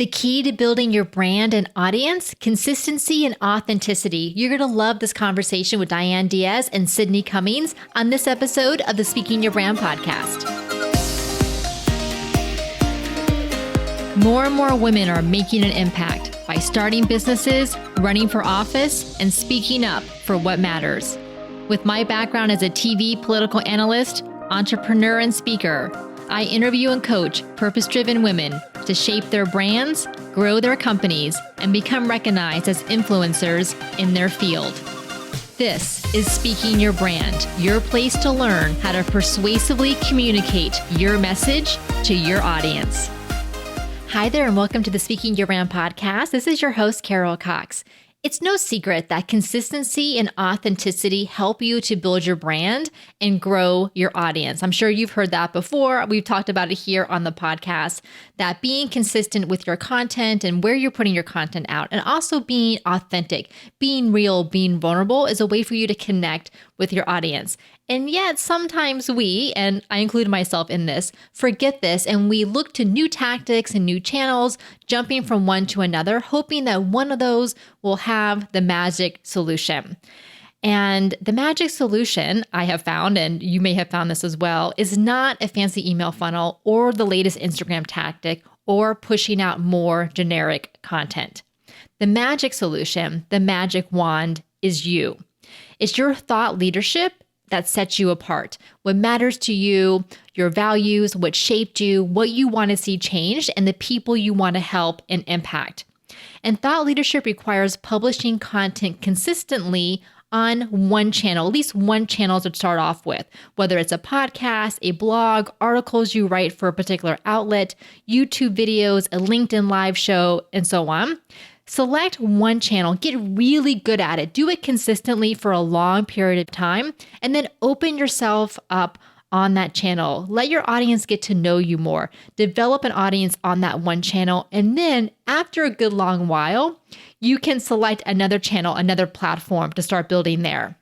The key to building your brand and audience, consistency and authenticity. You're going to love this conversation with Diane Diaz and Sydney Cummings on this episode of the Speaking Your Brand podcast. More and more women are making an impact by starting businesses, running for office, and speaking up for what matters. With my background as a TV political analyst, entrepreneur, and speaker, I interview and coach purpose-driven women to shape their brands, grow their companies, and become recognized as influencers in their field. This is Speaking Your Brand, your place to learn how to persuasively communicate your message to your audience. Hi there, and welcome to the Speaking Your Brand podcast. This is your host, Carol Cox. It's no secret that consistency and authenticity help you to build your brand and grow your audience. I'm sure you've heard that before. We've talked about it here on the podcast, that being consistent with your content and where you're putting your content out, and also being authentic, being real, being vulnerable is a way for you to connect with your audience. And yet sometimes we, and I include myself in this, forget this and we look to new tactics and new channels, jumping from one to another, hoping that one of those will have the magic solution. And the magic solution I have found, and you may have found this as well, is not a fancy email funnel or the latest Instagram tactic or pushing out more generic content. The magic solution, the magic wand, is you. It's your thought leadership that sets you apart. What matters to you, your values, what shaped you, what you want to see changed, and the people you want to help and impact. And thought leadership requires publishing content consistently on one channel, at least one channel to start off with, whether it's a podcast, a blog, articles you write for a particular outlet, YouTube videos, a LinkedIn live show, and so on. Select one channel, get really good at it, do it consistently for a long period of time, and then open yourself up on that channel. Let your audience get to know you more. Develop an audience on that one channel, and then after a good long while, you can select another channel, another platform to start building there.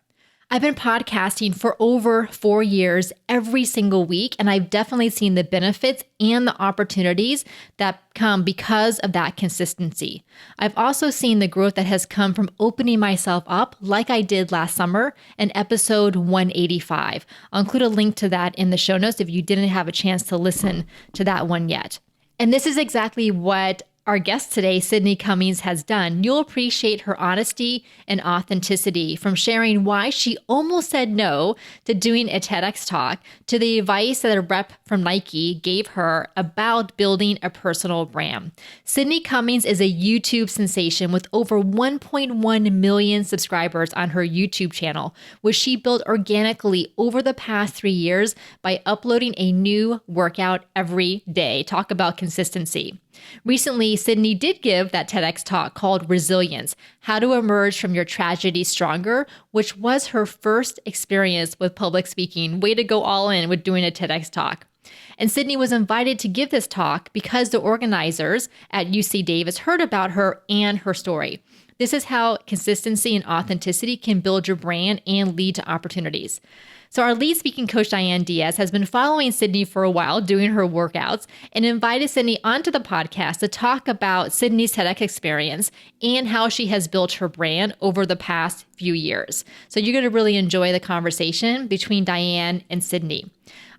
I've been podcasting for over 4 years every single week, and I've definitely seen the benefits and the opportunities that come because of that consistency. I've also seen the growth that has come from opening myself up like I did last summer in episode 185. I'll include a link to that in the show notes if you didn't have a chance to listen to that one yet. And this is exactly what our guest today, Sydney Cummings, has done. You'll appreciate her honesty and authenticity, from sharing why she almost said no to doing a TEDx talk to the advice that a rep from Nike gave her about building a personal brand. Sydney Cummings is a YouTube sensation with over 1.1 million subscribers on her YouTube channel, which she built organically over the past 3 years by uploading a new workout every day. Talk about consistency. Recently, Sydney did give that TEDx talk called Resilience, How to Emerge from Your Tragedies Stronger, which was her first experience with public speaking. Way to go all in with doing a TEDx talk. And Sydney was invited to give this talk because the organizers at UC Davis heard about her and her story. This is how consistency and authenticity can build your brand and lead to opportunities. So our lead speaking coach, Diane Diaz, has been following Sydney for a while, doing her workouts, and invited Sydney onto the podcast to talk about Sydney's TEDx experience and how she has built her brand over the past few years. So you're going to really enjoy the conversation between Diane and Sydney.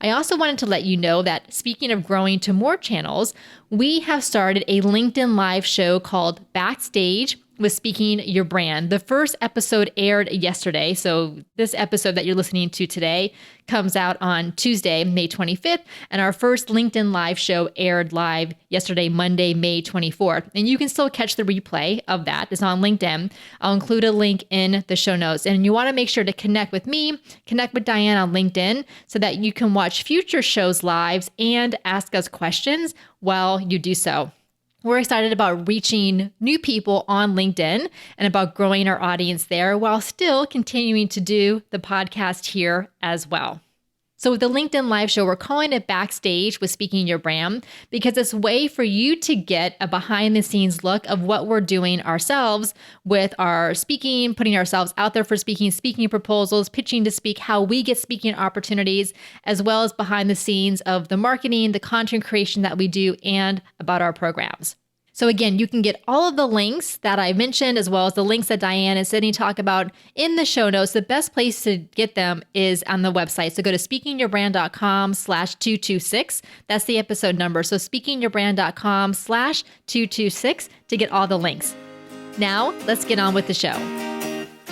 I also wanted to let you know that, speaking of growing to more channels, we have started a LinkedIn live show called Backstage with Speaking Your Brand. The first episode aired yesterday. So this episode that you're listening to today comes out on Tuesday, May 25th. And our first LinkedIn live show aired live yesterday, Monday, May 24th. And you can still catch the replay of that. It's on LinkedIn. I'll include a link in the show notes. And you want to make sure to connect with me, connect with Diane on LinkedIn so that you can watch future shows live and ask us questions while you do so. We're excited about reaching new people on LinkedIn and about growing our audience there while still continuing to do the podcast here as well. So with the LinkedIn Live show, we're calling it Backstage with Speaking Your Brand because it's a way for you to get a behind the scenes look of what we're doing ourselves with our speaking, putting ourselves out there for speaking, speaking proposals, pitching to speak, how we get speaking opportunities, as well as behind the scenes of the marketing, the content creation that we do, and about our programs. So again, you can get all of the links that I mentioned, as well as the links that Diane and Sydney talk about in the show notes. The best place to get them is on the website. So go to speakingyourbrand.com/226. That's the episode number. So speakingyourbrand.com/226 to get all the links. Now let's get on with the show.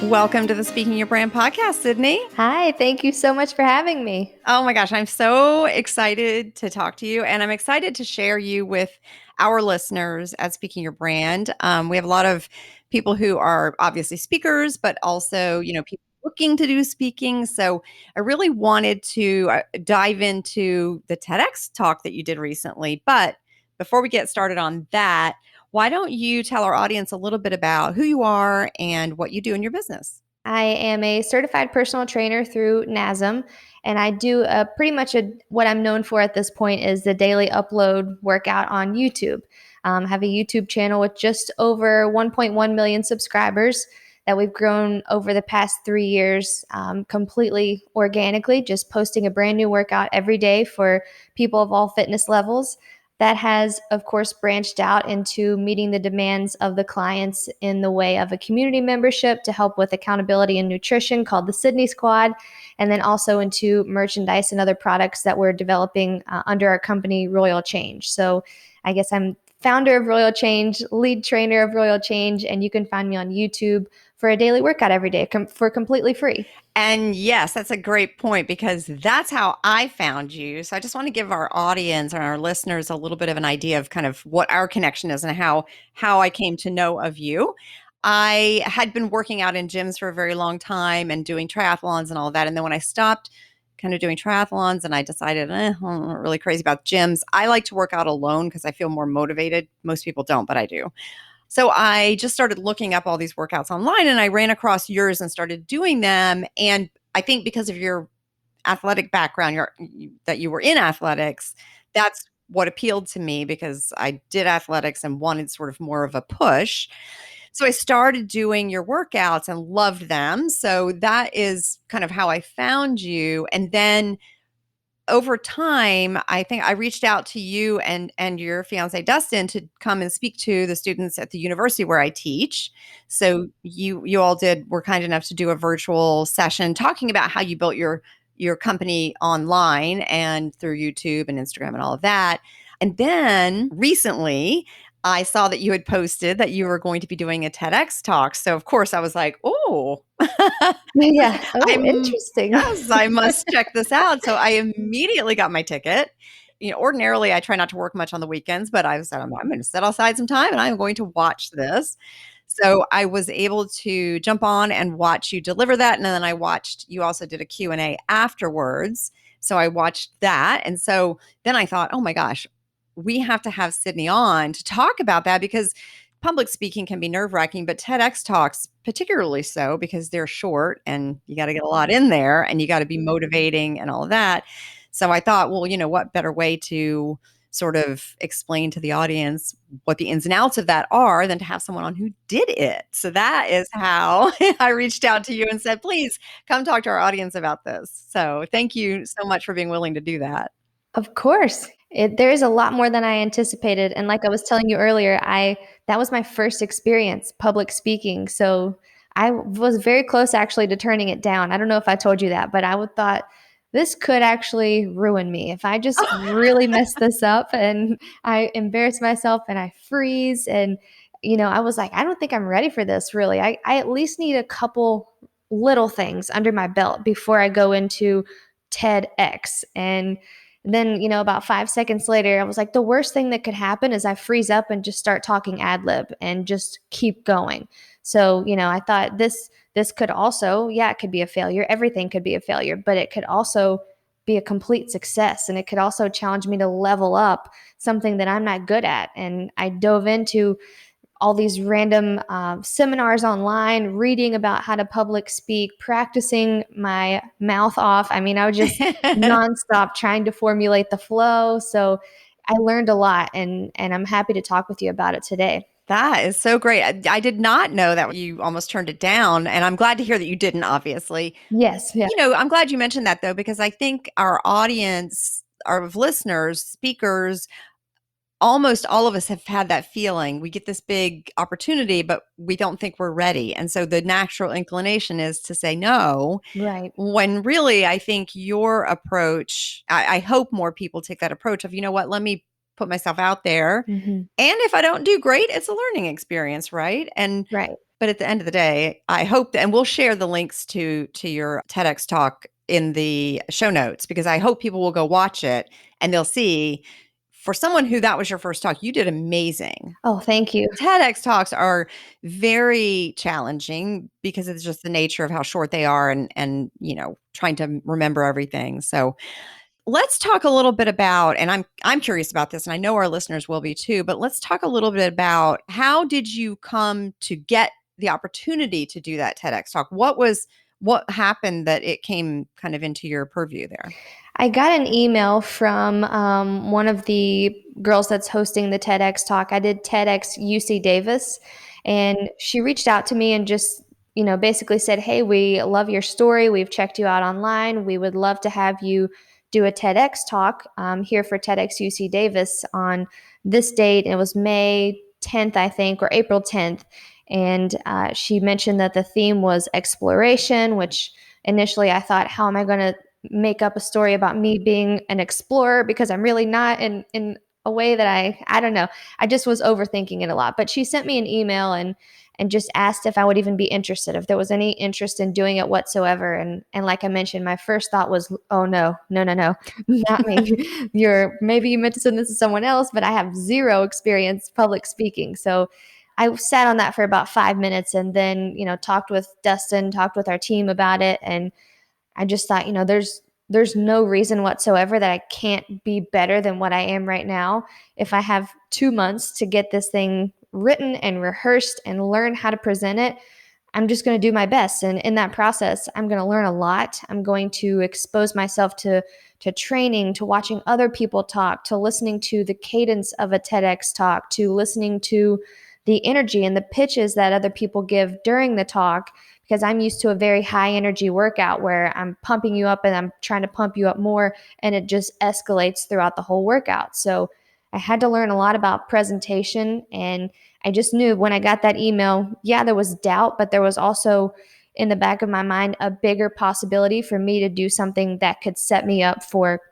Welcome to the Speaking Your Brand podcast, Sydney. Hi, thank you so much for having me. Oh my gosh, I'm so excited to talk to you, and I'm excited to share you with our listeners at Speaking Your Brand. We have a lot of people who are obviously speakers, but also, people looking to do speaking. So I really wanted to dive into the TEDx talk that you did recently. But before we get started on that, why don't you tell our audience a little bit about who you are and what you do in your business? I am a certified personal trainer through NASM, and I do pretty much what I'm known for at this point is the daily upload workout on YouTube. I have a YouTube channel with just over 1.1 million subscribers that we've grown over the past 3 years completely organically, just posting a brand new workout every day for people of all fitness levels. That has, of course, branched out into meeting the demands of the clients in the way of a community membership to help with accountability and nutrition called the Sydney Squad, and then also into merchandise and other products that we're developing under our company, Royal Change. So I guess I'm founder of Royal Change, lead trainer of Royal Change, and you can find me on YouTube for a daily workout every day for completely free. And yes, that's a great point because that's how I found you. So I just want to give our audience and our listeners a little bit of an idea of kind of what our connection is and how I came to know of you. I had been working out in gyms for a very long time and doing triathlons and all that. And then when I stopped kind of doing triathlons and I decided, I'm not really crazy about gyms, I like to work out alone because I feel more motivated. Most people don't, but I do. So I just started looking up all these workouts online and I ran across yours and started doing them. And I think because of your athletic background, that you were in athletics, that's what appealed to me because I did athletics and wanted sort of more of a push. So I started doing your workouts and loved them. So that is kind of how I found you. And then over time, I think I reached out to you and your fiance Dustin to come and speak to the students at the university where I teach. So you all were kind enough to do a virtual session talking about how you built your company online and through YouTube and Instagram and all of that. And then recently, I saw that you had posted that you were going to be doing a TEDx talk. So of course I was like, oh, yeah. Oh, interesting. Yes, I must check this out. So I immediately got my ticket. Ordinarily I try not to work much on the weekends, but I said, I'm going to set aside some time and I'm going to watch this. So I was able to jump on and watch you deliver that. And then you also did a Q&A afterwards. So I watched that. And so then I thought, oh my gosh, we have to have Sydney on to talk about that because public speaking can be nerve-wracking, but TEDx talks particularly so because they're short and you got to get a lot in there and you got to be motivating and all of that. So I thought, well, what better way to sort of explain to the audience what the ins and outs of that are than to have someone on who did it. So that is how I reached out to you and said, please come talk to our audience about this. So thank you so much for being willing to do that. Of course. There is a lot more than I anticipated. And like I was telling you earlier, that was my first experience public speaking. So I was very close actually to turning it down. I don't know if I told you that, but I would thought this could actually ruin me if I just really mess this up and I embarrass myself and I freeze. And, I was like, I don't think I'm ready for this really. I at least need a couple little things under my belt before I go into TEDx. And then, about 5 seconds later, I was like, the worst thing that could happen is I freeze up and just start talking ad lib and just keep going. So, I thought this could also, it could be a failure. Everything could be a failure, but it could also be a complete success. And it could also challenge me to level up something that I'm not good at. And I dove into all these random seminars online, reading about how to public speak, practicing my mouth off. I mean, I was just nonstop trying to formulate the flow. So I learned a lot, and I'm happy to talk with you about it today. That is so great. I did not know that you almost turned it down, and I'm glad to hear that you didn't, obviously. Yes. Yeah. I'm glad you mentioned that, though, because I think our audience, our listeners, speakers, almost all of us have had that feeling. We get this big opportunity, but we don't think we're ready. And so the natural inclination is to say no, Right. when really I think your approach, I hope more people take that approach of, you know what, let me put myself out there. Hmm. And if I don't do great, it's a learning experience, right? And Right. but at the end of the day, I hope that, and we'll share the links to your TEDx talk in the show notes, because I hope people will go watch it and they'll see, for someone who that was your first talk, you did amazing. Oh, thank you. TEDx talks are very challenging because it's just the nature of how short they are, and trying to remember everything. So let's talk a little bit about, and I'm curious about this, and I know our listeners will be too, but let's talk a little bit about, how did you come to get the opportunity to do that TEDx talk? What happened that it came kind of into your purview there? I got an email from one of the girls that's hosting the TEDx talk. I did TEDx UC Davis, and she reached out to me and just, basically said, "Hey, we love your story. We've checked you out online. We would love to have you do a TEDx talk here for TEDx UC Davis on this date." It was May 10th, I think, or April 10th. And she mentioned that the theme was exploration, which initially I thought, how am I going to make up a story about me being an explorer, because I'm really not, in a way that I don't know. I just was overthinking it a lot. But she sent me an email and just asked if I would even be interested, if there was any interest in doing it whatsoever. And like I mentioned, my first thought was, oh no, no, no, no, not me. Maybe you meant to send this to someone else, but I have zero experience public speaking. So I sat on that for about 5 minutes, and then, talked with Dustin, talked with our team about it. And I just thought, there's no reason whatsoever that I can't be better than what I am right now. If I have 2 months to get this thing written and rehearsed and learn how to present it, I'm just going to do my best. And in that process, I'm going to learn a lot. I'm going to expose myself to training, to watching other people talk, to listening to the cadence of a TEDx talk, to listening to the energy and the pitches that other people give during the talk, because I'm used to a very high energy workout where I'm pumping you up and I'm trying to pump you up more, and it just escalates throughout the whole workout. So I had to learn a lot about presentation, and I just knew when I got that email, yeah, there was doubt, but there was also in the back of my mind a bigger possibility for me to do something that could set me up for,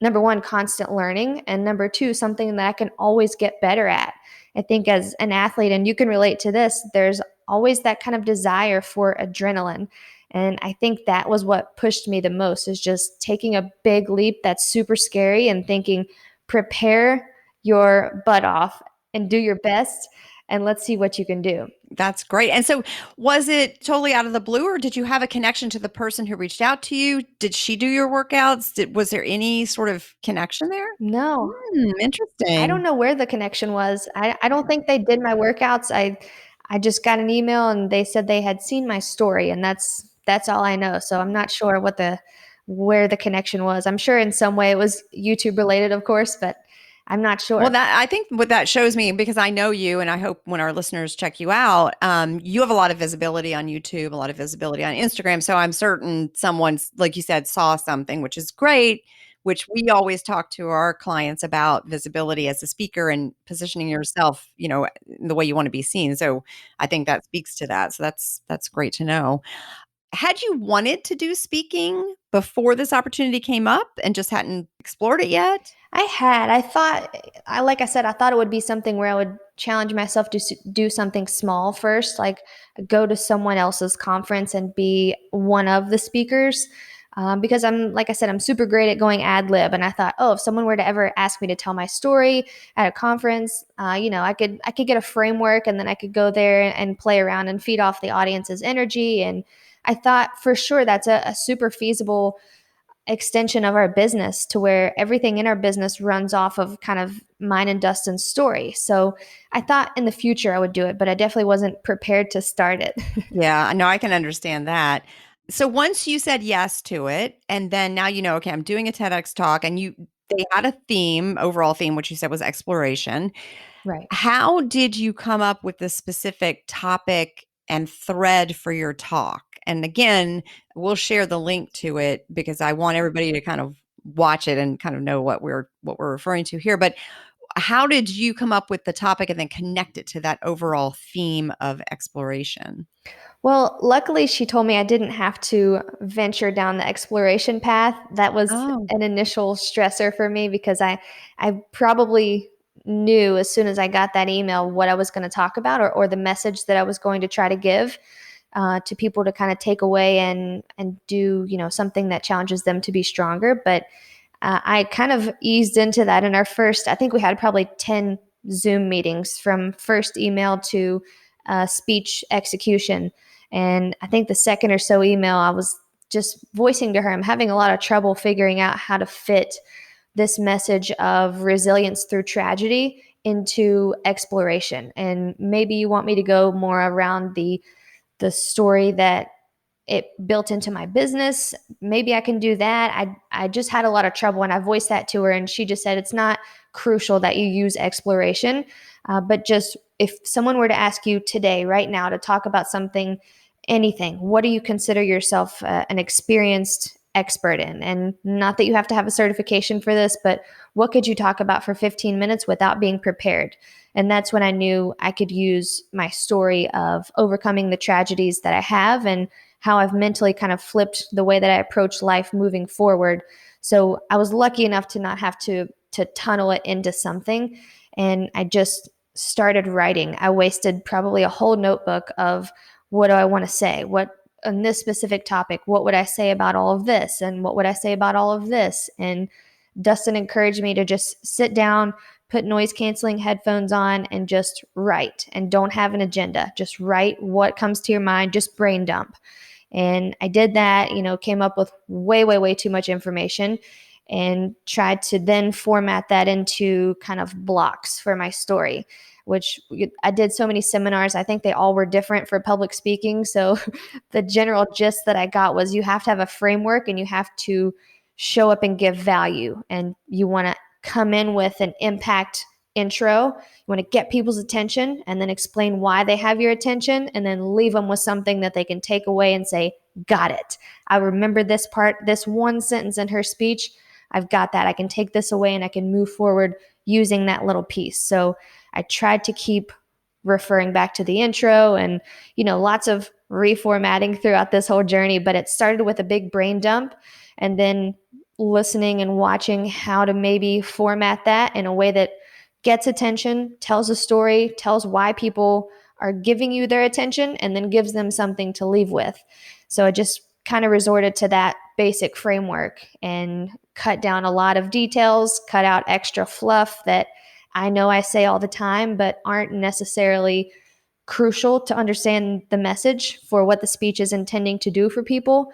number one, constant learning, and number two, something that I can always get better at. I think as an athlete, and you can relate to this, there's always that kind of desire for adrenaline. And I think that was what pushed me the most, is just taking a big leap that's super scary and thinking, prepare your butt off and do your best, and let's see what you can do. That's great. And so, was it totally out of the blue, or did you have a connection to the person who reached out to you? Did she do your workouts? Was there any sort of connection there? No, I don't Interesting. know where the connection was. I don't think they did my workouts. I just got an email and they said they had seen my story, and that's all I know. So I'm not sure where the connection was. I'm sure in some way it was YouTube related, of course, but I'm not sure. Well, I think what that shows me, because I know you, and I hope when our listeners check you out, you have a lot of visibility on YouTube, a lot of visibility on Instagram. So I'm certain someone's, like you said, saw something, which is great, which we always talk to our clients about: visibility as a speaker and positioning yourself, in the way you want to be seen. So I think that speaks to that. So that's great to know. Had you wanted to do speaking before this opportunity came up and just hadn't explored it yet? I had. I thought, like I said, I thought it would be something where I would challenge myself to do something small first, like go to someone else's conference and be one of the speakers. Because like I said, I'm super great at going ad lib, and I thought, oh, if someone were to ever ask me to tell my story at a conference, I could get a framework, and then I could go there and play around and feed off the audience's energy. And I thought for sure that's a super feasible extension of our business, to where everything in our business runs off of kind of mine and Dustin's story. So I thought in the future I would do it, but I definitely wasn't prepared to start it. Yeah, I know, I can understand that. So once you said yes to it, and then now okay, I'm doing a TEDx talk, and they had a theme, overall theme, which you said was exploration. Right. How did you come up with the specific topic and thread for your talk? And again, we'll share the link to it, because I want everybody to kind of watch it and kind of know what we're referring to here. But how did you come up with the topic and then connect it to that overall theme of exploration? Well, luckily, she told me I didn't have to venture down the exploration path. That was Oh, an initial stressor for me because I probably knew as soon as I got that email what I was going to talk about, or the message that I was going to try to give to people to kind of take away and do, something that challenges them to be stronger. But I kind of eased into that in our first, I think we had probably 10 Zoom meetings from first email to speech execution. And I think the second or so email, I was just voicing to her, I'm having a lot of trouble figuring out how to fit this message of resilience through tragedy into exploration. And maybe you want me to go more around the story that it built into my business. Maybe I can do that. I just had a lot of trouble, and I voiced that to her, and she just said it's not crucial that you use exploration, but just if someone were to ask you today, right now, to talk about something, anything, what do you consider yourself an experienced expert in? And not that you have to have a certification for this, but what could you talk about for 15 minutes without being prepared? And that's when I knew I could use my story of overcoming the tragedies that I have and how I've mentally kind of flipped the way that I approach life moving forward. So I was lucky enough to not have to tunnel it into something. And I just started writing. I wasted probably a whole notebook of what do I want to say? What on this specific topic, what would I say about all of this? And what would I say about all of this? And Dustin encouraged me to just sit down, put noise canceling headphones on, and just write, and don't have an agenda. Just write what comes to your mind, just brain dump. And I did that, came up with way, way, way too much information and tried to then format that into kind of blocks for my story, which I did so many seminars. I think they all were different for public speaking. So the general gist that I got was you have to have a framework and you have to show up and give value. And you want to come in with an impact intro. You want to get people's attention and then explain why they have your attention, and then leave them with something that they can take away and say, got it. I remember this part, this one sentence in her speech. I've got that. I can take this away and I can move forward using that little piece. So I tried to keep referring back to the intro and, lots of reformatting throughout this whole journey, but it started with a big brain dump and then listening and watching how to maybe format that in a way that gets attention, tells a story, tells why people are giving you their attention, and then gives them something to leave with. So I just kind of resorted to that basic framework and cut down a lot of details, cut out extra fluff that I know I say all the time, but aren't necessarily crucial to understand the message for what the speech is intending to do for people.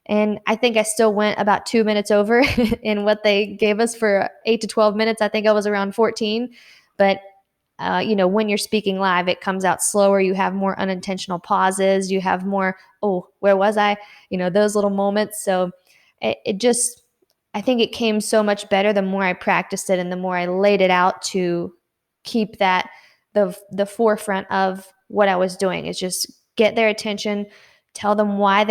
And I think I still went about 2 minutes over in what they gave us for 8 to 12 minutes. I think I was around 14. But, when you're speaking live, it comes out slower. You have more unintentional pauses. You have more, oh, where was I? Those little moments. So it just, I think it came so much better the more I practiced it and the more I laid it out to keep that the forefront of what I was doing is just get their attention, tell them why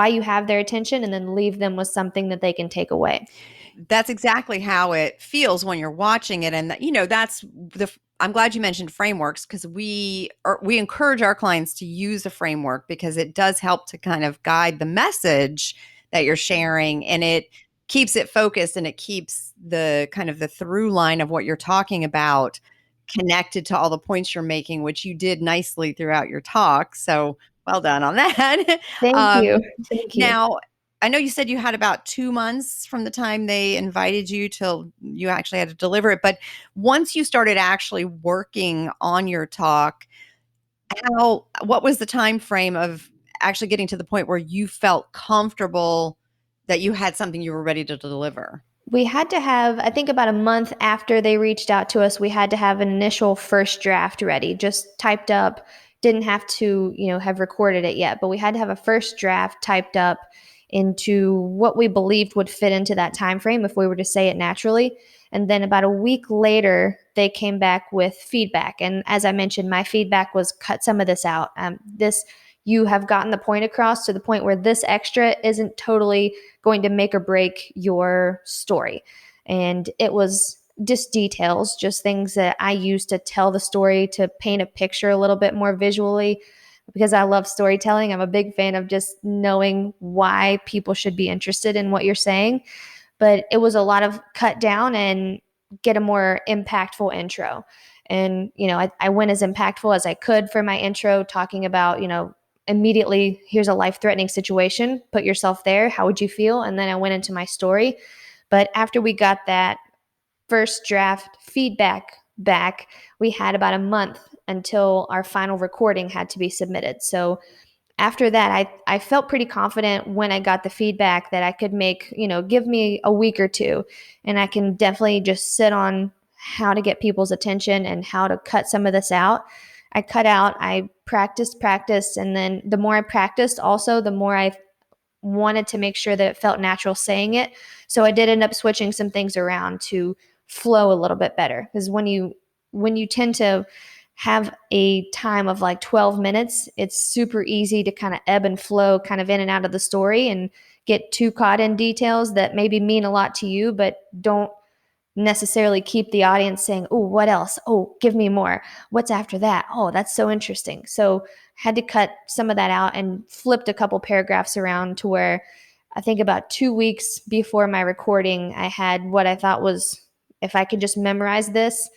you have their attention, and then leave them with something that they can take away. That's exactly how it feels when you're watching it. And I'm glad you mentioned frameworks, because we encourage our clients to use a framework because it does help to kind of guide the message that you're sharing, and it keeps it focused, and it keeps the kind of the through line of what you're talking about connected to all the points you're making, which you did nicely throughout your talk. So well done on that. Thank you. um, Thank you. Now, I know you said you had about 2 months from the time they invited you till you actually had to deliver it. But once you started actually working on your talk, what was the time frame of actually getting to the point where you felt comfortable that you had something you were ready to deliver? We had to have, I think about a month after they reached out to us, we had to have an initial first draft ready, just typed up. Didn't have to, have recorded it yet, but we had to have a first draft typed up into what we believed would fit into that time frame if we were to say it naturally. And then about a week later, they came back with feedback. And as I mentioned, my feedback was cut some of this out. You have gotten the point across to the point where this extra isn't totally going to make or break your story. And it was just details, just things that I use to tell the story, to paint a picture a little bit more visually. Because I love storytelling, I'm a big fan of just knowing why people should be interested in what you're saying. But it was a lot of cut down and get a more impactful intro. And, I went as impactful as I could for my intro, talking about, immediately, here's a life threatening situation. Put yourself there. How would you feel? And then I went into my story. But after we got that first draft feedback back, we had about a month until our final recording had to be submitted. So after that, I felt pretty confident when I got the feedback that I could give me a week or two, and I can definitely just sit on how to get people's attention and how to cut some of this out. I practiced, and then the more I practiced, also, the more I wanted to make sure that it felt natural saying it. So I did end up switching some things around to flow a little bit better. Because when you tend to have a time of like 12 minutes, it's super easy to kind of ebb and flow kind of in and out of the story and get too caught in details that maybe mean a lot to you, but don't necessarily keep the audience saying, oh, what else? Oh, give me more. What's after that? Oh, that's so interesting. So had to cut some of that out and flipped a couple paragraphs around to where I think about 2 weeks before my recording, I had what I thought was, if I could just memorize this,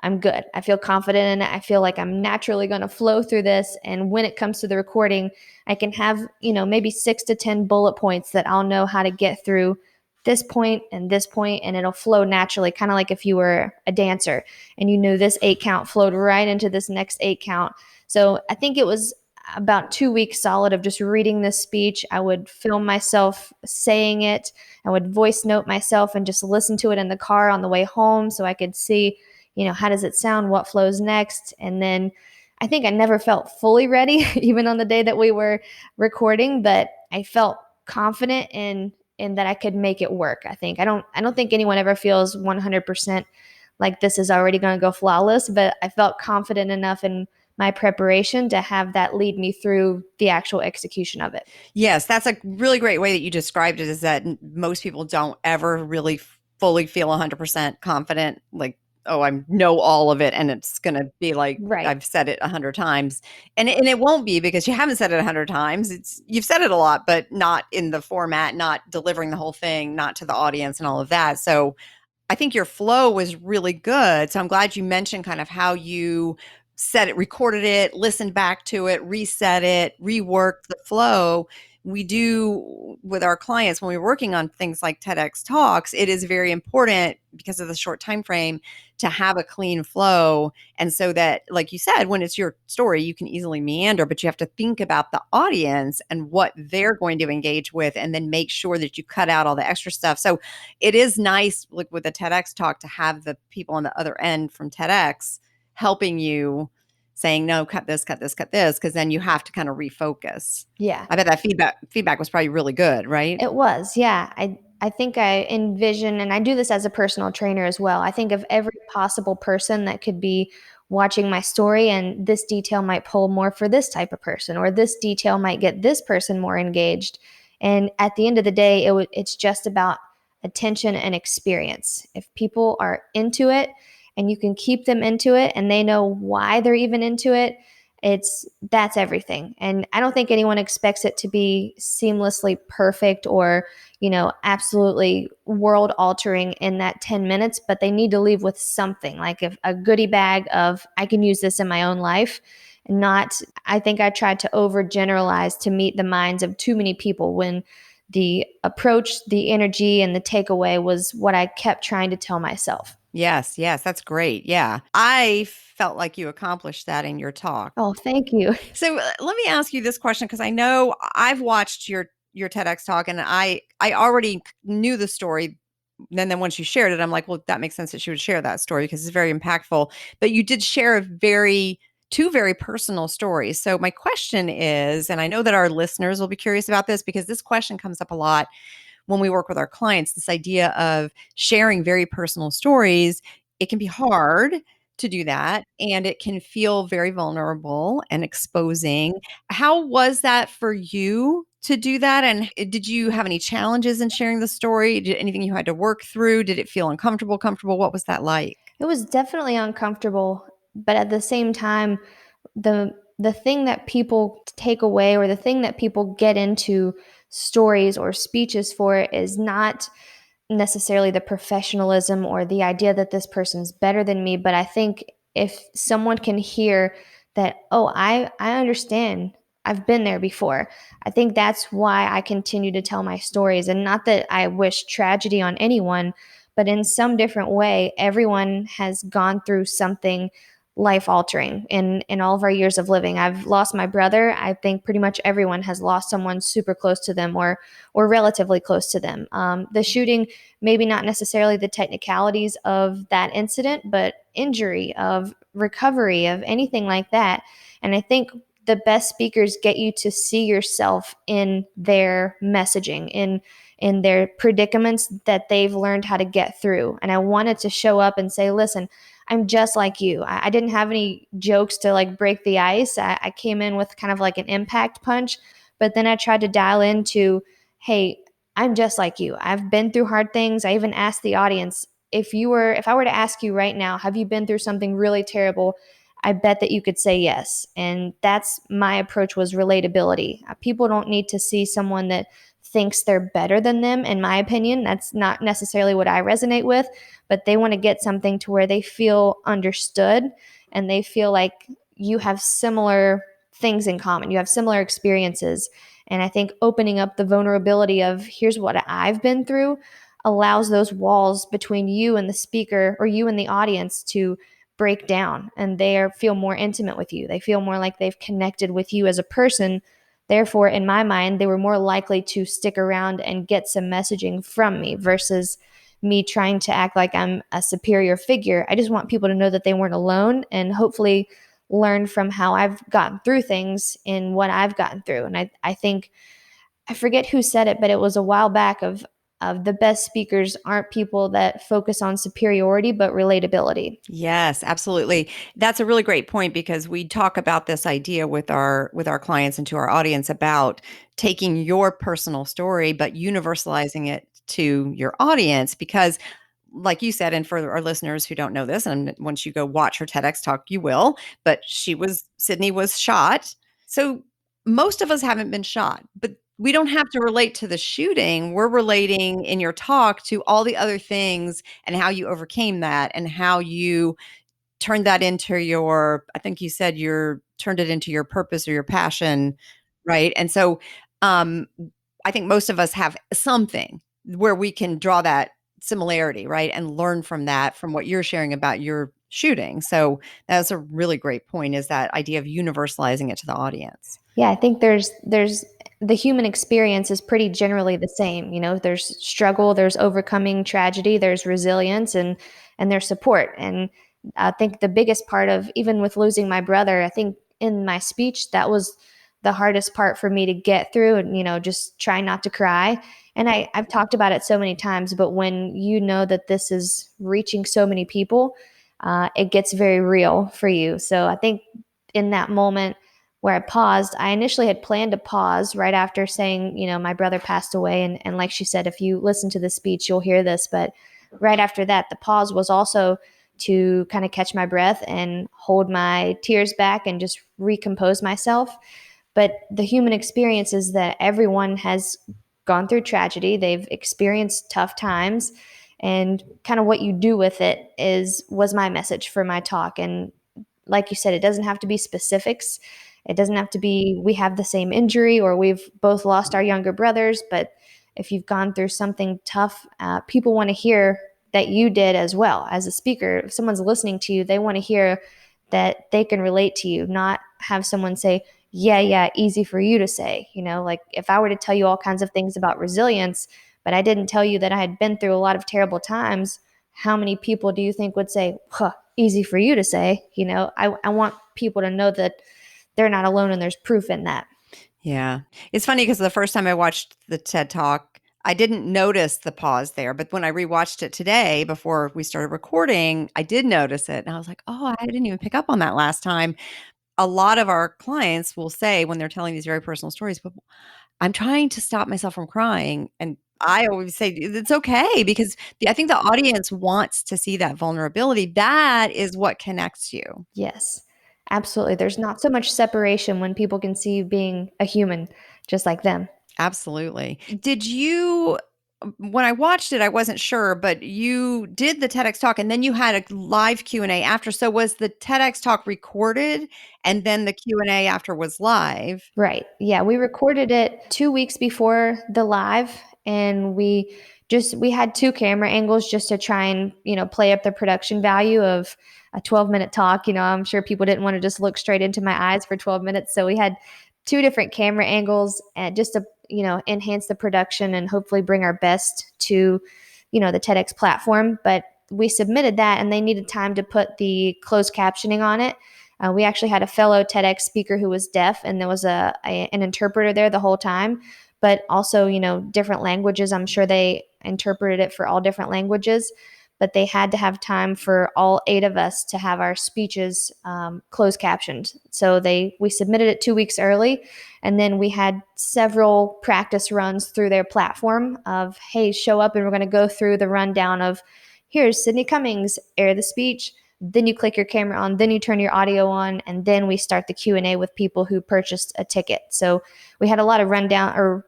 I'm good. I feel confident in it. I feel like I'm naturally going to flow through this. And when it comes to the recording, I can have, maybe 6 to 10 bullet points that I'll know how to get through this point, and it'll flow naturally, kind of like if you were a dancer and this 8 count flowed right into this next 8 count. So I think it was about 2 weeks solid of just reading this speech. I would film myself saying it. I would voice note myself and just listen to it in the car on the way home so I could see, how does it sound? What flows next? And then I think I never felt fully ready, even on the day that we were recording, but I felt confident in that I could make it work. I don't think anyone ever feels 100% like this is already going to go flawless, but I felt confident enough in my preparation to have that lead me through the actual execution of it. Yes, that's a really great way that you described it, is that most people don't ever really fully feel 100% confident, like, oh, I know all of it and it's going to be like, Right. I've said it 100 times. And it won't be, because you haven't said it 100 times. You've said it a lot, but not in the format, not delivering the whole thing, not to the audience and all of that. So I think your flow was really good. So I'm glad you mentioned kind of how you said it, recorded it, listened back to it, reset it, reworked the flow. We do with our clients when we're working on things like TEDx talks. It is very important, because of the short time frame, to have a clean flow. And so that, like you said, when it's your story, you can easily meander, but you have to think about the audience and what they're going to engage with, and then make sure that you cut out all the extra stuff. So it is nice, like with the TEDx talk, to have the people on the other end from TEDx helping you, saying, no, cut this, because then you have to kind of refocus. Yeah. I bet that feedback was probably really good, right? It was, yeah. I think I envision, and I do this as a personal trainer as well, I think of every possible person that could be watching my story, and this detail might pull more for this type of person, or this detail might get this person more engaged. And at the end of the day, it's just about attention and experience. If people are into it and you can keep them into it and they know why they're even into it, that's everything. And I don't think anyone expects it to be seamlessly perfect or, absolutely world altering in that 10 minutes, but they need to leave with something, like a goodie bag of, I can use this in my own life. Not, I think I tried to overgeneralize to meet the minds of too many people, when the approach, the energy, and the takeaway was what I kept trying to tell myself. Yes, that's great. Yeah. I felt like you accomplished that in your talk. Oh, thank you. So let me ask you this question, because I know I've watched your TEDx talk, and I already knew the story. And then once you shared it, I'm like, well, that makes sense that she would share that story, because it's very impactful. But you did share two very personal stories. So my question is, and I know that our listeners will be curious about this, because this question comes up a lot when we work with our clients, this idea of sharing very personal stories. It can be hard to do that, and it can feel very vulnerable and exposing. How was that for you to do that? And did you have any challenges in sharing the story? Did anything you had to work through? Did it feel uncomfortable, comfortable? What was that like? It was definitely uncomfortable, but at the same time, the thing that people take away, or the thing that people get into stories or speeches for, is not necessarily the professionalism or the idea that this person's better than me, but I think if someone can hear that, oh, I understand, I've been there before. I think that's why I continue to tell my stories. And not that I wish tragedy on anyone, but in some different way, everyone has gone through something life altering in all of our years of living. I've lost my brother. I think pretty much everyone has lost someone super close to them, or relatively close to them. The shooting, maybe not necessarily the technicalities of that incident, but injury, of recovery, of anything like that. And I think the best speakers get you to see yourself in their messaging, in their predicaments that they've learned how to get through. And I wanted to show up and say, listen, I'm just like you. I didn't have any jokes to like break the ice. I came in with kind of like an impact punch, but then I tried to dial into, hey, I'm just like you. I've been through hard things. I even asked the audience, if I were to ask you right now, have you been through something really terrible? I bet that you could say yes. And that's my approach, was relatability. People don't need to see someone that thinks they're better than them, in my opinion. That's not necessarily what I resonate with, but they want to get something to where they feel understood, and they feel like you have similar things in common. You have similar experiences. And I think opening up the vulnerability of, here's what I've been through, allows those walls between you and the speaker, or you and the audience, to break down, and they feel more intimate with you. They feel more like they've connected with you as a person. Therefore, in my mind, they were more likely to stick around and get some messaging from me, versus me trying to act like I'm a superior figure. I just want people to know that they weren't alone, and hopefully learn from how I've gotten through things in what I've gotten through. And I think, I forget who said it, but it was a while back, of the best speakers aren't people that focus on superiority, but relatability. Yes, absolutely. That's a really great point, because we talk about this idea with our clients and to our audience about taking your personal story but universalizing it to your audience, because like you said, and for our listeners who don't know this, and once you go watch her TEDx talk, you will, but Sydney was shot. So most of us haven't been shot, but we don't have to relate to the shooting. We're relating in your talk to all the other things and how you overcame that, and how you turned that into I think you said turned it into your purpose or your passion, right? And so, um, I think most of us have something where we can draw that similarity, right? And learn from that, from what you're sharing about your shooting. So that's a really great point, is that idea of universalizing it to the audience. Yeah, I think there's the human experience is pretty generally the same. There's struggle, there's overcoming tragedy, there's resilience, and there's support. And I think the biggest part of, even with losing my brother, I think in my speech, that was the hardest part for me to get through, and just try not to cry. And I've talked about it so many times, but when you know that this is reaching so many people, it gets very real for you. So I think in that moment where I paused, I initially had planned to pause right after saying, my brother passed away. And like she said, if you listen to the speech, you'll hear this. But right after that, the pause was also to kind of catch my breath and hold my tears back and just recompose myself. But the human experience is that everyone has gone through tragedy. They've experienced tough times, and kind of what you do with it was my message for my talk. And like you said, it doesn't have to be specifics. It doesn't have to be, we have the same injury or we've both lost our younger brothers. But if you've gone through something tough, people want to hear that you did as well. As a speaker, if someone's listening to you, they want to hear that they can relate to you, not have someone say, yeah, easy for you to say. Like if I were to tell you all kinds of things about resilience, but I didn't tell you that I had been through a lot of terrible times, how many people do you think would say, easy for you to say? I want people to know that they're not alone, and there's proof in that. Yeah. It's funny, because the first time I watched the TED Talk, I didn't notice the pause there, but when I rewatched it today before we started recording, I did notice it. And I was like, oh, I didn't even pick up on that last time. A lot of our clients will say when they're telling these very personal stories, but I'm trying to stop myself from crying. And I always say it's okay because I think the audience wants to see that vulnerability. That is what connects you. Yes, absolutely. There's not so much separation when people can see you being a human just like them. Absolutely. Did you when I watched it, I wasn't sure, but you did the TEDx talk and then you had a live Q&A after. So was the TEDx talk recorded and then the Q&A after was live? Right. Yeah, we recorded it 2 weeks before the live, and we had 2 camera angles just to try and, play up the production value of a 12-minute talk. I'm sure people didn't want to just look straight into my eyes for 12 minutes, so we had 2 different camera angles and just to, enhance the production and hopefully bring our best to, the TEDx platform. But we submitted that and they needed time to put the closed captioning on it. We actually had a fellow TEDx speaker who was deaf, and there was an interpreter there the whole time, but also, different languages. I'm sure they interpreted it for all different languages, but they had to have time for all 8 of us to have our speeches closed captioned. So we submitted it 2 weeks early, and then we had several practice runs through their platform of, hey, show up and we're going to go through the rundown of, here's Sydney Cummings, air the speech. Then you click your camera on, then you turn your audio on, and then we start the Q&A with people who purchased a ticket. So we had a lot of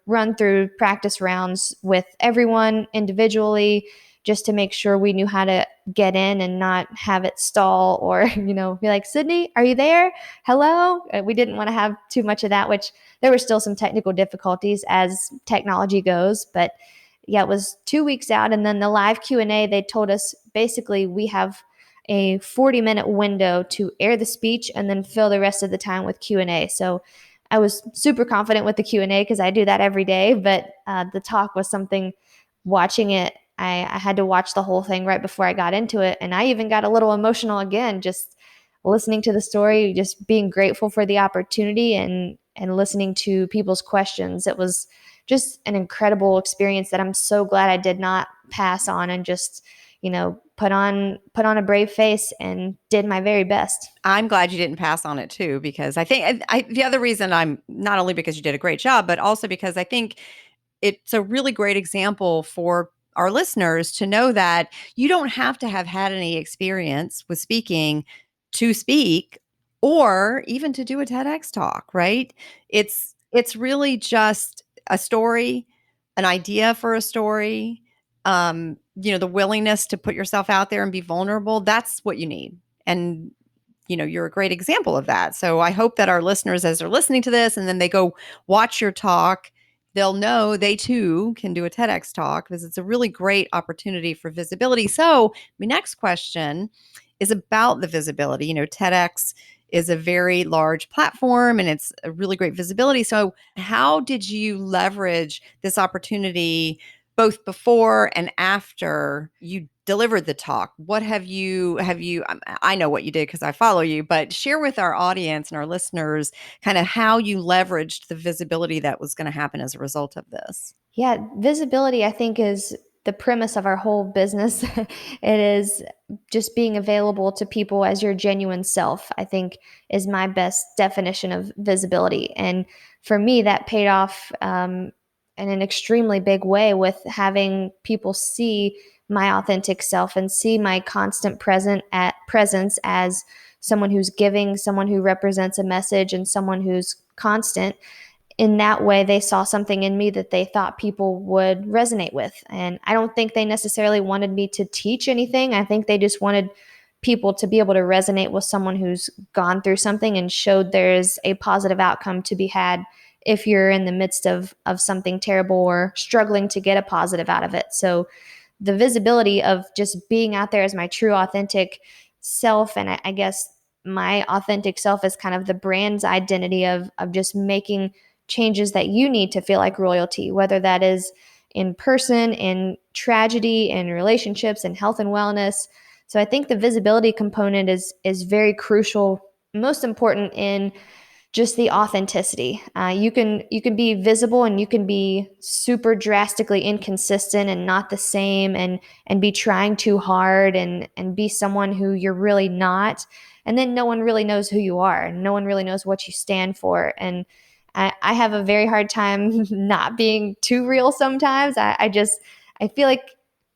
run through practice rounds with everyone individually, just to make sure we knew how to get in and not have it stall or, be like, Sydney, are you there? Hello? We didn't want to have too much of that, which there were still some technical difficulties as technology goes. But yeah, it was 2 weeks out. And then the live Q&A, they told us basically we have a 40-minute window to air the speech and then fill the rest of the time with Q&A. So I was super confident with the Q&A because I do that every day. But the talk was something, watching it, I had to watch the whole thing right before I got into it. And I even got a little emotional again, just listening to the story, just being grateful for the opportunity and listening to people's questions. It was just an incredible experience that I'm so glad I did not pass on and just, put on a brave face and did my very best. I'm glad you didn't pass on it too, because I think the other reason I'm not only because you did a great job, but also because I think it's a really great example for our listeners to know that you don't have to have had any experience with speaking to speak or even to do a TEDx talk, right? It's really just a story, an idea for a story, the willingness to put yourself out there and be vulnerable. That's what you need. And you're a great example of that. So I hope that our listeners, as they're listening to this and then they go watch your talk, they'll know they too can do a TEDx talk because it's a really great opportunity for visibility. So my next question is about the visibility. TEDx is a very large platform and it's a really great visibility. So how did you leverage this opportunity both before and after you delivered the talk? What have you, I know what you did because I follow you, but share with our audience and our listeners kind of how you leveraged the visibility that was going to happen as a result of this. Yeah, visibility, I think, is the premise of our whole business. It is just being available to people as your genuine self, I think, is my best definition of visibility. And for me, that paid off in an extremely big way with having people see my authentic self and see my constant presence as someone who's giving, someone who represents a message, and someone who's constant. In that way, they saw something in me that they thought people would resonate with. And I don't think they necessarily wanted me to teach anything. I think they just wanted people to be able to resonate with someone who's gone through something and showed there's a positive outcome to be had if you're in the midst of something terrible or struggling to get a positive out of it. So the visibility of just being out there as my true authentic self, and I guess my authentic self is kind of the brand's identity of just making changes that you need to feel like royalty, whether that is in person, in tragedy, in relationships, in health and wellness. So I think the visibility component is very crucial, most important in just the authenticity. You can be visible and you can be super drastically inconsistent and not the same, and be trying too hard and be someone who you're really not. And then no one really knows who you are, and no one really knows what you stand for. And I have a very hard time not being too real sometimes. I feel like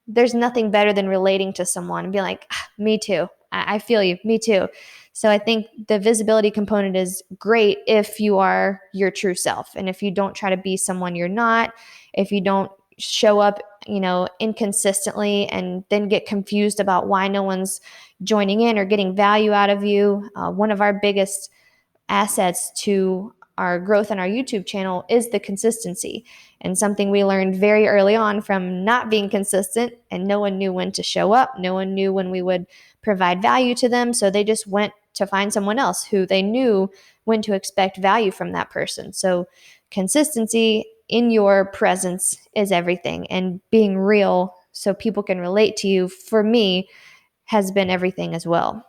there's nothing better than relating to someone and being like, me too. I feel you, me too. So I think the visibility component is great if you are your true self, and if you don't try to be someone you're not, if you don't show up, inconsistently and then get confused about why no one's joining in or getting value out of you. One of our biggest assets to our growth on our YouTube channel is the consistency, and something we learned very early on from not being consistent, and no one knew when to show up. No one knew when we would provide value to them. So they just went to find someone else who they knew when to expect value from that person. So consistency in your presence is everything, and being real so people can relate to you, for me, has been everything as well.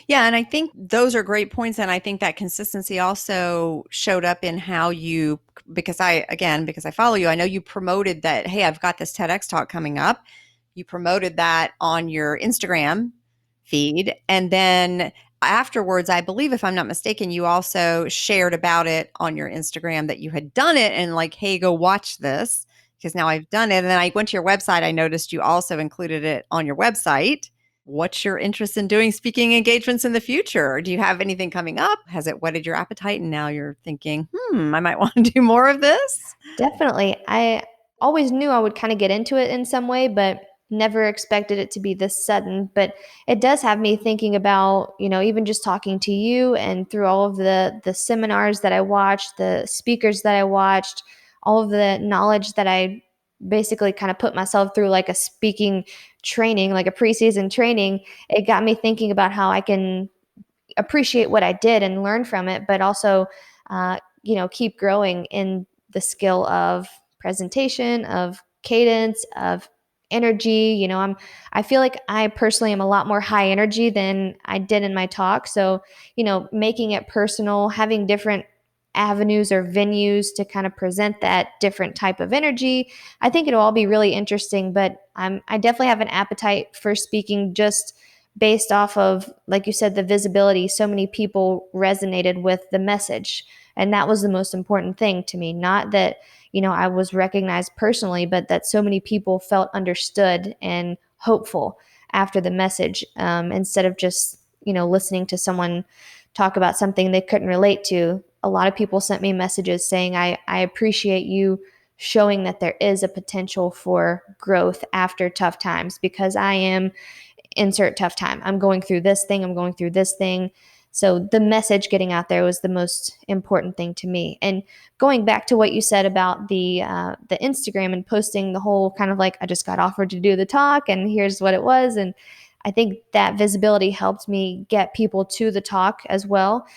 Yeah, and I think those are great points. And I think that consistency also showed up in how you, because I follow you, I know you promoted that, hey, I've got this TEDx talk coming up. You promoted that on your Instagram feed. And then afterwards, I believe, if I'm not mistaken, you also shared about it on your Instagram that you had done it, and like, hey, go watch this because now I've done it. And then I went to your website. I noticed you also included it on your website. What's your interest in doing speaking engagements in the future? Do you have anything coming up? Has it whetted your appetite and now you're thinking, I might want to do more of this? Definitely. I always knew I would kind of get into it in some way, but never expected it to be this sudden. But it does have me thinking about, even just talking to you and through all of the seminars that I watched, the speakers that I watched, all of the knowledge that I basically kind of put myself through, like a speaking training, like a preseason training. It got me thinking about how I can appreciate what I did and learn from it, but also, keep growing in the skill of presentation, of cadence, of energy. I feel like I personally am a lot more high energy than I did in my talk. So, making it personal, having different avenues or venues to kind of present that different type of energy. I think it'll all be really interesting, but I definitely have an appetite for speaking, just based off of, like you said, the visibility. So many people resonated with the message. And that was the most important thing to me. Not that, I was recognized personally, but that so many people felt understood and hopeful after the message, instead of just, listening to someone talk about something they couldn't relate to. A lot of people sent me messages saying, I appreciate you showing that there is a potential for growth after tough times, because I am insert tough time. I'm going through this thing. I'm going through this thing. So the message getting out there was the most important thing to me. And going back to what you said about the Instagram and posting the whole kind of like, I just got offered to do the talk and here's what it was. And I think that visibility helped me get people to the talk as well.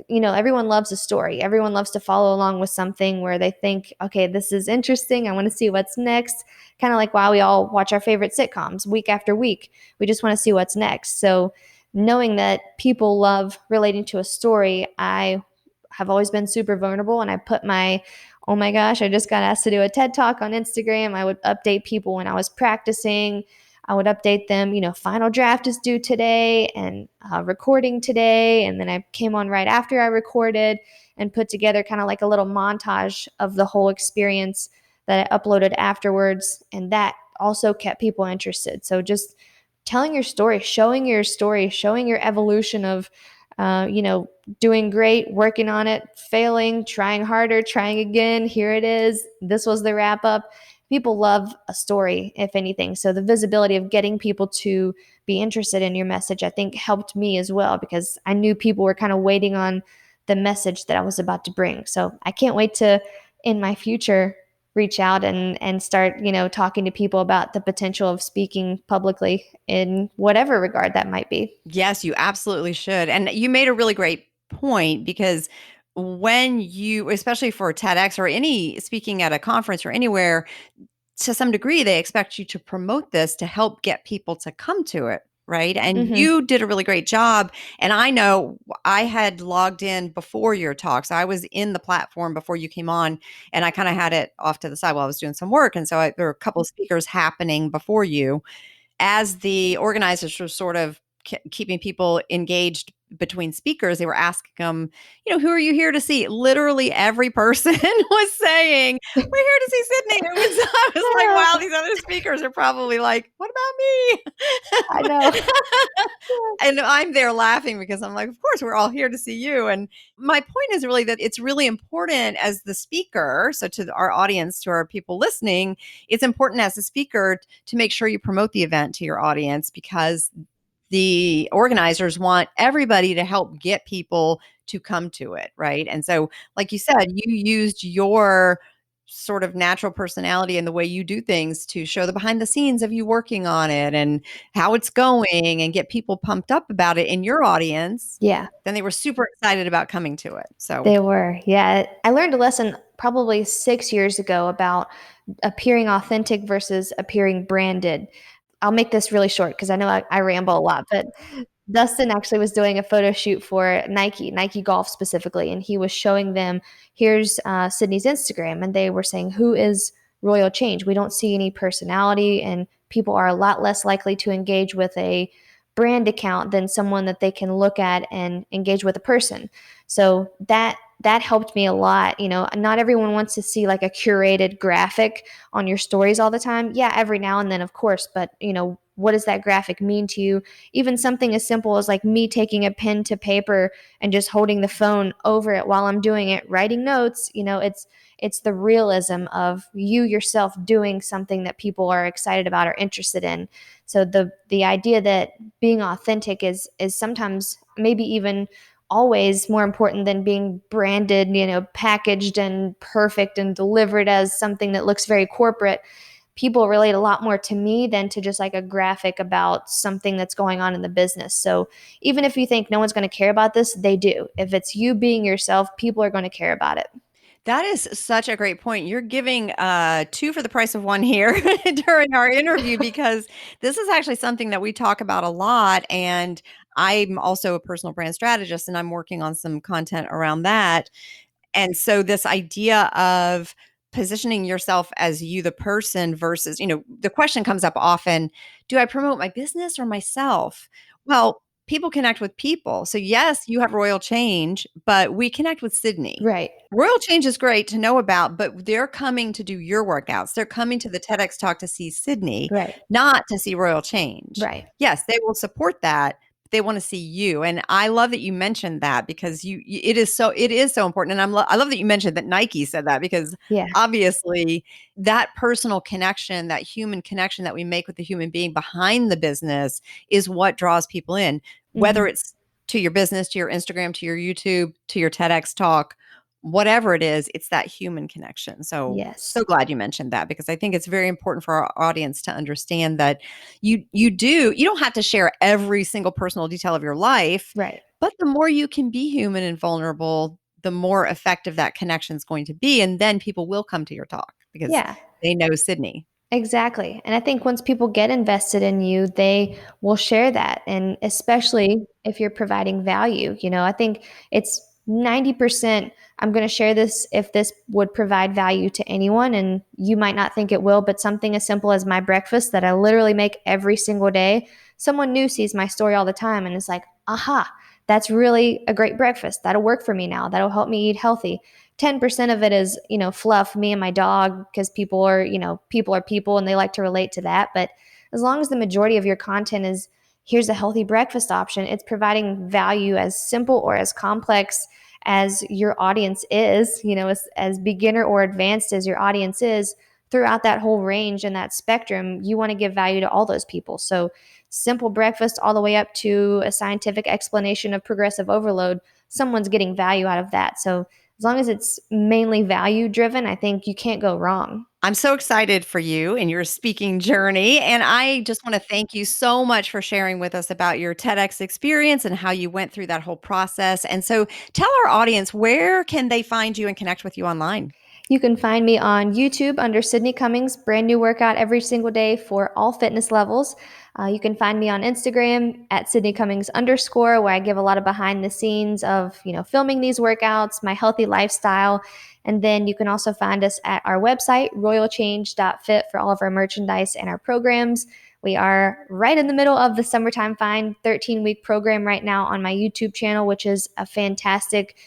Everyone loves a story. Everyone loves to follow along with something where they think, okay, this is interesting. I want to see what's next. Kind of like why we all watch our favorite sitcoms week after week. We just want to see what's next. So knowing that people love relating to a story, I have always been super vulnerable, and I put oh my gosh, I just got asked to do a TED Talk on Instagram. I would update people when I was practicing. I would update them, final draft is due today and recording today. And then I came on right after I recorded and put together kind of like a little montage of the whole experience that I uploaded afterwards. And that also kept people interested. So just telling your story, showing your evolution of, doing great, working on it, failing, trying harder, trying again. Here it is. This was the wrap up. People love a story, if anything. So the visibility of getting people to be interested in your message, I think, helped me as well, because I knew people were kind of waiting on the message that I was about to bring. So I can't wait to, in my future, reach out and start, talking to people about the potential of speaking publicly in whatever regard that might be. Yes, you absolutely should. And you made a really great point, because when you, especially for TEDx or any speaking at a conference or anywhere, to some degree, they expect you to promote this to help get people to come to it. right? And Mhm. you did a really great job. And I know I had logged in before your talk. So I was in the platform before you came on, and I kind of had it off to the side while I was doing some work. And so there were a couple of speakers happening before you as the organizers were sort of keeping people engaged between speakers. They were asking them, who are you here to see? Literally every person was saying, we're here to see Sydney. I was like, Ah, wow, these other speakers are probably like, what I about know. me? And I'm there laughing because I'm like, of course, we're all here to see you. And my point is really that it's really important as the speaker. So to our audience, to our people listening, it's important as a speaker to make sure you promote the event to your audience, because the organizers want everybody to help get people to come to it, right? And so, like you said, you used your sort of natural personality and the way you do things to show the behind the scenes of you working on it and how it's going and get people pumped up about it in your audience. Yeah, Then they were super excited about coming to it. So they were. Yeah. I learned a lesson probably 6 years ago about appearing authentic versus appearing branded. I'll make this really short because I know I ramble a lot, but Dustin actually was doing a photo shoot for Nike Golf specifically, and he was showing them, here's Sydney's Instagram, and they were saying, who is Royal Change? We don't see any personality, and people are a lot less likely to engage with a brand account than someone that they can look at and engage with a person. So that helped me a lot. Not everyone wants to see like a curated graphic on your stories all the time. Yeah, every now and then, of course, but what does that graphic mean to you? Even something as simple as like me taking a pen to paper and just holding the phone over it while I'm doing it, writing notes, it's the realism of you yourself doing something that people are excited about or interested in. So the idea that being authentic is sometimes, maybe even always, more important than being branded, packaged and perfect and delivered as something that looks very corporate. People relate a lot more to me than to just like a graphic about something that's going on in the business. So even if you think no one's going to care about this, they do. If it's you being yourself, people are going to care about it. that is such a great point. You're giving two for the price of one here during our interview, because this is actually something that we talk about a lot. And I'm also a personal brand strategist, and I'm working on some content around that. And so this idea of positioning yourself as you, the person, versus, the question comes up often, do I promote my business or myself? Well, people connect with people. So yes, you have Royal Change, but we connect with Sydney. Right. Royal Change is great to know about, but they're coming to do your workouts. They're coming to the TEDx talk to see Sydney, Right. not to see Royal Change. Right. Yes, they will support that. They want to see you. And I love that you mentioned that, because it is so important. And I love that you mentioned that Nike said that, because Yeah. obviously that personal connection, that human connection that we make with the human being behind the business is what draws people in, whether Mhm. it's to your business, to your Instagram, to your YouTube, to your TEDx talk, whatever it is, it's that human connection. So, Yes. so glad you mentioned that, because I think it's very important for our audience to understand that you don't have to share every single personal detail of your life, Right. but the more you can be human and vulnerable, the more effective that connection is going to be. And then people will come to your talk because Yeah. they know Sydney. Exactly. And I think once people get invested in you, they will share that. And especially if you're providing value, I think it's 90% I'm going to share this if this would provide value to anyone. And you might not think it will, but something as simple as my breakfast that I literally make every single day, someone new sees my story all the time and is like, aha, that's really a great breakfast. That'll work for me now. That'll help me eat healthy. 10% of it is, fluff, me and my dog, because people are, people are people and they like to relate to that. But as long as the majority of your content is, here's a healthy breakfast option, it's providing value as simple or as complex as your audience is, as beginner or advanced as your audience is, throughout that whole range and that spectrum, you want to give value to all those people. So simple breakfast all the way up to a scientific explanation of progressive overload, someone's getting value out of that. So as long as it's mainly value driven, I think you can't go wrong. I'm so excited for you and your speaking journey. And I just want to thank you so much for sharing with us about your TEDx experience and how you went through that whole process. And so tell our audience, where can they find you and connect with you online? You can find me on YouTube under Sydney Cummings, brand new workout every single day for all fitness levels. You can find me on Instagram at Sydney Cummings _, where I give a lot of behind the scenes of, filming these workouts, my healthy lifestyle. And then you can also find us at our website, royalchange.fit, for all of our merchandise and our programs. We are right in the middle of the Summertime Fine 13-week program right now on my YouTube channel, which is a fantastic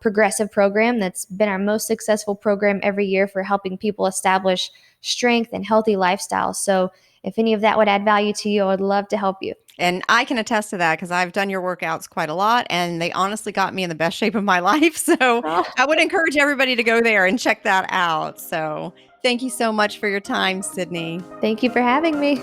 progressive program that's been our most successful program every year for helping people establish strength and healthy lifestyles. So if any of that would add value to you, I would love to help you. And I can attest to that because I've done your workouts quite a lot, and they honestly got me in the best shape of my life. So I would encourage everybody to go there and check that out. So thank you so much for your time, Sydney. Thank you for having me.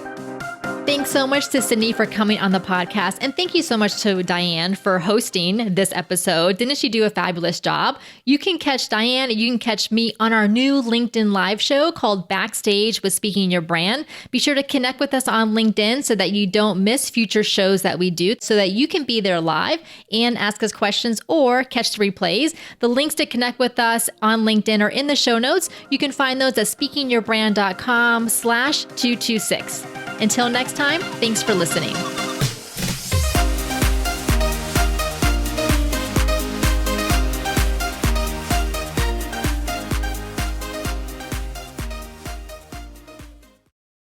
Thanks so much to Sydney for coming on the podcast. And thank you so much to Diane for hosting this episode. Didn't she do a fabulous job? You can catch Diane and you can catch me on our new LinkedIn live show called Backstage with Speaking Your Brand. Be sure to connect with us on LinkedIn so that you don't miss future shows that we do, so that you can be there live and ask us questions or catch the replays. The links to connect with us on LinkedIn are in the show notes. You can find those at speakingyourbrand.com/226. Until next time, thanks for listening.